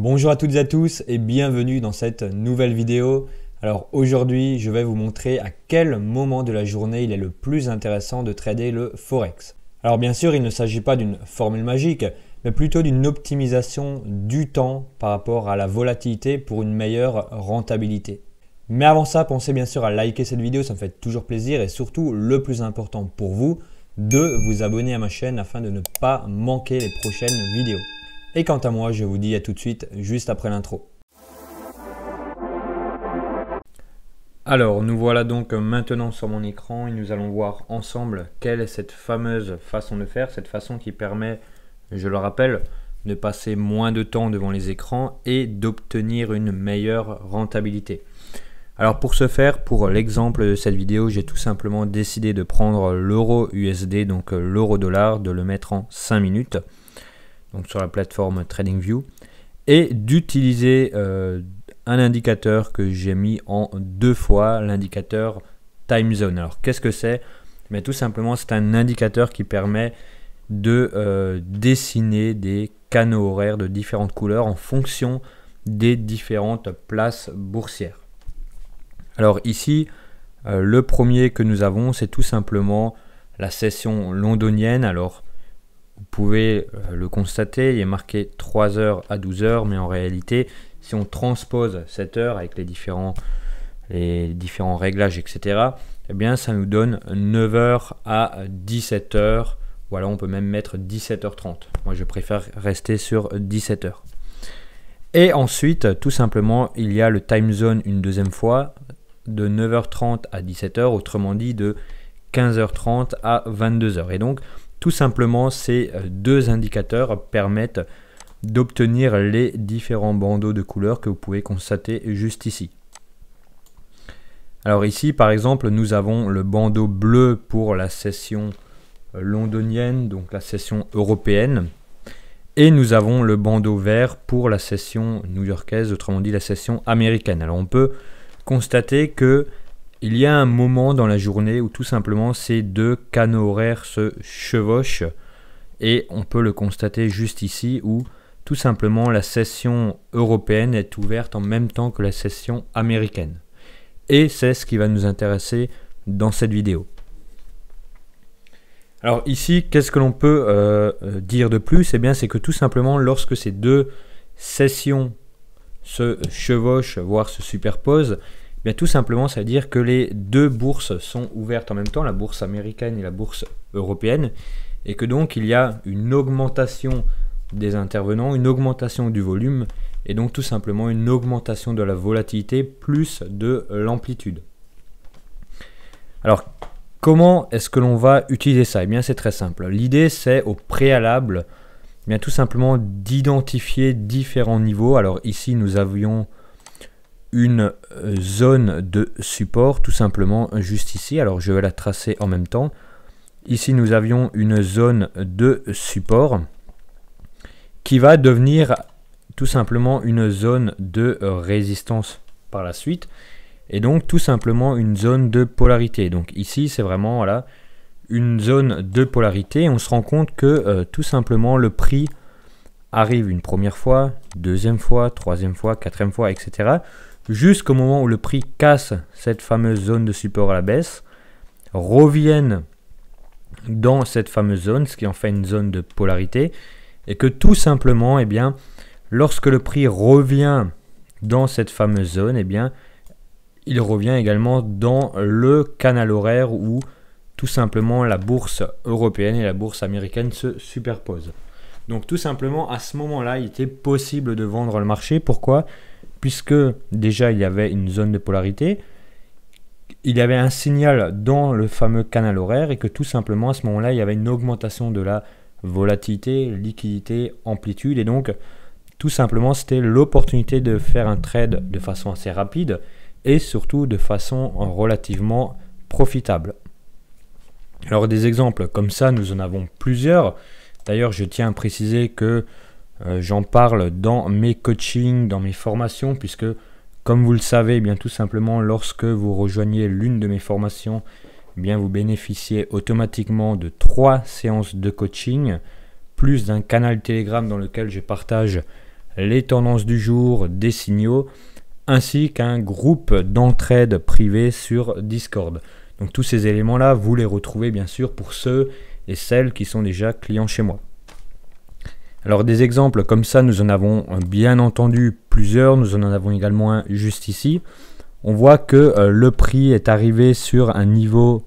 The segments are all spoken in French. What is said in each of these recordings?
Bonjour à toutes et à tous et bienvenue dans cette nouvelle vidéo. Alors aujourd'hui, je vais vous montrer à quel moment de la journée il est le plus intéressant de trader le Forex. Alors bien sûr, il ne s'agit pas d'une formule magique, mais plutôt d'une optimisation du temps par rapport à la volatilité pour une meilleure rentabilité. Mais avant ça, pensez bien sûr à liker cette vidéo, ça me fait toujours plaisir et surtout le plus important pour vous, de vous abonner à ma chaîne afin de ne pas manquer les prochaines vidéos. Et quant à moi, je vous dis à tout de suite, juste après l'intro. Alors, nous voilà donc maintenant sur mon écran et nous allons voir ensemble quelle est cette fameuse façon de faire, cette façon qui permet, je le rappelle, de passer moins de temps devant les écrans et d'obtenir une meilleure rentabilité. Alors pour ce faire, pour l'exemple de cette vidéo, j'ai tout simplement décidé de prendre l'euro USD, donc l'euro dollar, de le mettre en 5 minutes. Donc sur la plateforme TradingView, et d'utiliser un indicateur que j'ai mis en 2 fois, l'indicateur Time Zone. Alors qu'est-ce que c'est? Mais tout simplement, c'est un indicateur qui permet de dessiner des canaux horaires de différentes couleurs en fonction des différentes places boursières. Alors ici, le premier que nous avons, c'est tout simplement la session londonienne. Alors vous pouvez le constater, il est marqué 3h à 12h, mais en réalité, si on transpose cette heure avec les différents réglages, etc., eh bien, ça nous donne 9h à 17h. Voilà, on peut même mettre 17h30. Moi, je préfère rester sur 17h. Et ensuite, tout simplement, il y a le time zone une deuxième fois, de 9h30 à 17h, autrement dit de 15h30 à 22h. Et donc, tout simplement, ces deux indicateurs permettent d'obtenir les différents bandeaux de couleurs que vous pouvez constater juste ici. Alors ici, par exemple, nous avons le bandeau bleu pour la session londonienne, donc la session européenne. Et nous avons le bandeau vert pour la session new-yorkaise, autrement dit la session américaine. Alors on peut constater que il y a un moment dans la journée où tout simplement ces deux canaux horaires se chevauchent et on peut le constater juste ici où tout simplement la session européenne est ouverte en même temps que la session américaine. Et c'est ce qui va nous intéresser dans cette vidéo. Alors ici, qu'est-ce que l'on peut dire de plus? Eh bien, c'est que tout simplement lorsque ces deux sessions se chevauchent, voire se superposent, bien, tout simplement, ça veut dire que les deux bourses sont ouvertes en même temps, la bourse américaine et la bourse européenne, et que donc il y a une augmentation des intervenants, une augmentation du volume, et donc tout simplement une augmentation de la volatilité plus de l'amplitude. Alors, comment est-ce que l'on va utiliser ça? Eh bien, c'est très simple. L'idée, c'est au préalable, eh bien, tout simplement d'identifier différents niveaux. Alors ici, nous avions une zone de support tout simplement juste ici. Alors je vais la tracer en même temps. Ici nous avions une zone de support qui va devenir tout simplement une zone de résistance par la suite et donc tout simplement une zone de polarité. Donc ici c'est vraiment voilà, une zone de polarité. On se rend compte que tout simplement le prix arrive une première fois, deuxième fois, troisième fois, quatrième fois, etc. jusqu'au moment où le prix casse cette fameuse zone de support à la baisse, revienne dans cette fameuse zone, ce qui en fait une zone de polarité, et que tout simplement, eh bien, lorsque le prix revient dans cette fameuse zone, eh bien, il revient également dans le canal horaire où tout simplement la bourse européenne et la bourse américaine se superposent. Donc tout simplement, à ce moment-là, il était possible de vendre le marché. Pourquoi ? Puisque déjà il y avait une zone de polarité, il y avait un signal dans le fameux canal horaire et que tout simplement à ce moment-là il y avait une augmentation de la volatilité, liquidité, amplitude et donc tout simplement c'était l'opportunité de faire un trade de façon assez rapide et surtout de façon relativement profitable. Alors des exemples comme ça nous en avons plusieurs. D'ailleurs je tiens à préciser que j'en parle dans mes coachings, dans mes formations, puisque comme vous le savez, eh bien tout simplement lorsque vous rejoignez l'une de mes formations, eh bien vous bénéficiez automatiquement de 3 séances de coaching, plus d'un canal Telegram dans lequel je partage les tendances du jour, des signaux, ainsi qu'un groupe d'entraide privé sur Discord. Donc tous ces éléments-là, vous les retrouvez bien sûr pour ceux et celles qui sont déjà clients chez moi. Alors des exemples comme ça, nous en avons bien entendu plusieurs, nous en avons également un juste ici. On voit que le prix est arrivé sur un niveau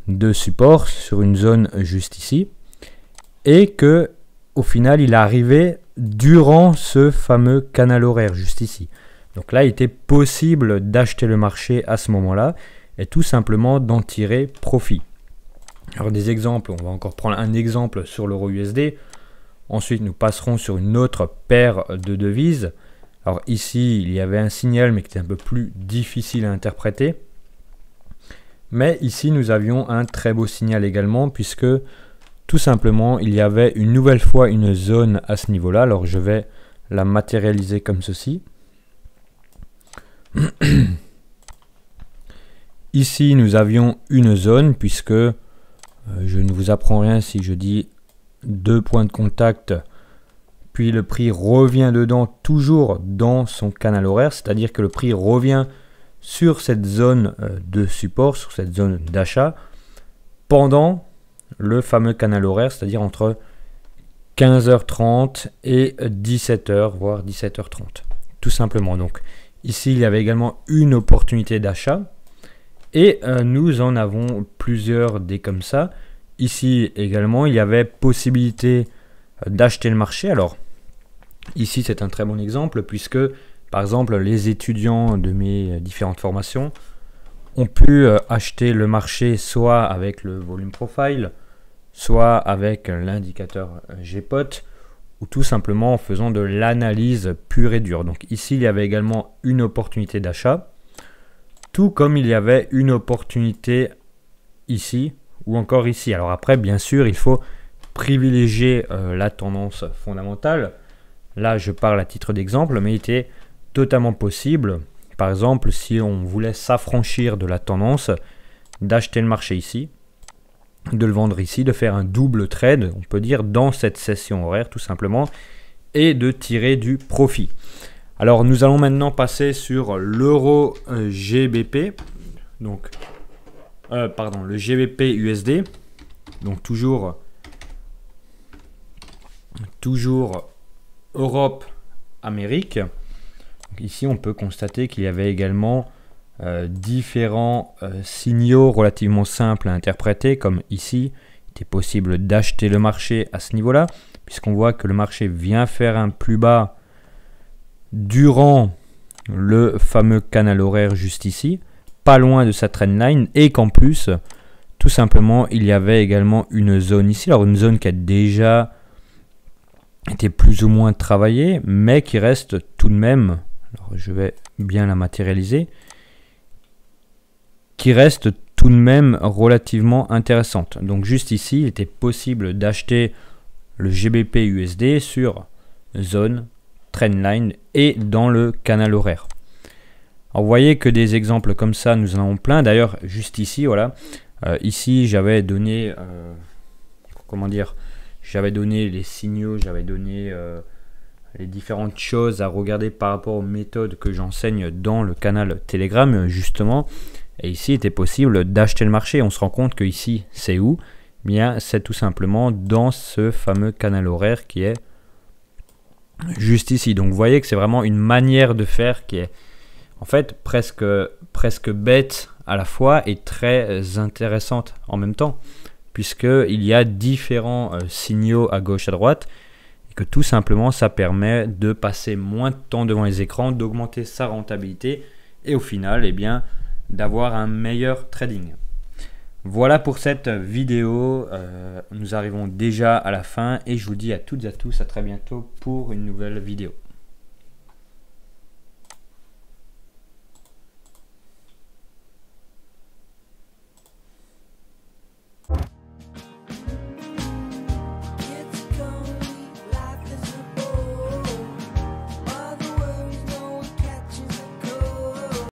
de support, sur une zone juste ici, et que au final il est arrivé durant ce fameux canal horaire juste ici. Donc là, il était possible d'acheter le marché à ce moment-là et tout simplement d'en tirer profit. Alors des exemples, on va encore prendre un exemple sur l'euro USD. Ensuite, nous passerons sur une autre paire de devises. Alors ici, il y avait un signal, mais qui était un peu plus difficile à interpréter. Mais ici, nous avions un très beau signal également, puisque tout simplement, il y avait une nouvelle fois une zone à ce niveau-là. Alors je vais la matérialiser comme ceci. Ici, nous avions une zone, puisque je ne vous apprends rien si je dis 2 points de contact, puis le prix revient dedans, toujours dans son canal horaire, c'est-à-dire que le prix revient sur cette zone de support, sur cette zone d'achat, pendant le fameux canal horaire, c'est-à-dire entre 15h30 et 17h, voire 17h30, tout simplement. Donc ici, il y avait également une opportunité d'achat, et nous en avons plusieurs des comme ça. Ici également, il y avait possibilité d'acheter le marché. Alors, ici, c'est un très bon exemple puisque, par exemple, les étudiants de mes différentes formations ont pu acheter le marché soit avec le volume profile, soit avec l'indicateur GPOT, ou tout simplement en faisant de l'analyse pure et dure. Donc ici, il y avait également une opportunité d'achat, tout comme il y avait une opportunité ici, ou encore ici. Alors après, bien sûr, il faut privilégier la tendance fondamentale. Là, je parle à titre d'exemple, mais il était totalement possible, par exemple, si on voulait s'affranchir de la tendance, d'acheter le marché ici, de le vendre ici, de faire un double trade, on peut dire, dans cette session horaire, tout simplement, et de tirer du profit. Alors, nous allons maintenant passer sur l'euro GBP, donc le GBP USD, donc toujours Europe, Amérique. Donc ici, on peut constater qu'il y avait également différents signaux relativement simples à interpréter, comme ici, il était possible d'acheter le marché à ce niveau-là, puisqu'on voit que le marché vient faire un plus bas durant le fameux canal horaire juste ici, pas loin de sa trendline, et qu'en plus, tout simplement, il y avait également une zone ici. Alors une zone qui a déjà été plus ou moins travaillée, mais qui reste tout de même, alors je vais bien la matérialiser, qui reste tout de même relativement intéressante. Donc juste ici, il était possible d'acheter le GBP USD sur zone, trendline et dans le canal horaire. Alors, vous voyez que des exemples comme ça, nous en avons plein. D'ailleurs, juste ici, voilà. Ici, j'avais donné, j'avais donné les signaux, j'avais donné les différentes choses à regarder par rapport aux méthodes que j'enseigne dans le canal Telegram, justement. Et ici, il était possible d'acheter le marché. On se rend compte que ici, c'est où? Bien, c'est tout simplement dans ce fameux canal horaire qui est juste ici. Donc, vous voyez que c'est vraiment une manière de faire qui est en fait presque bête à la fois et très intéressante en même temps, puisqu'il y a différents signaux à gauche à droite et que tout simplement ça permet de passer moins de temps devant les écrans, d'augmenter sa rentabilité et au final d'avoir un meilleur trading. Voilà pour cette vidéo, nous arrivons déjà à la fin et je vous dis à toutes et à tous à très bientôt pour une nouvelle vidéo.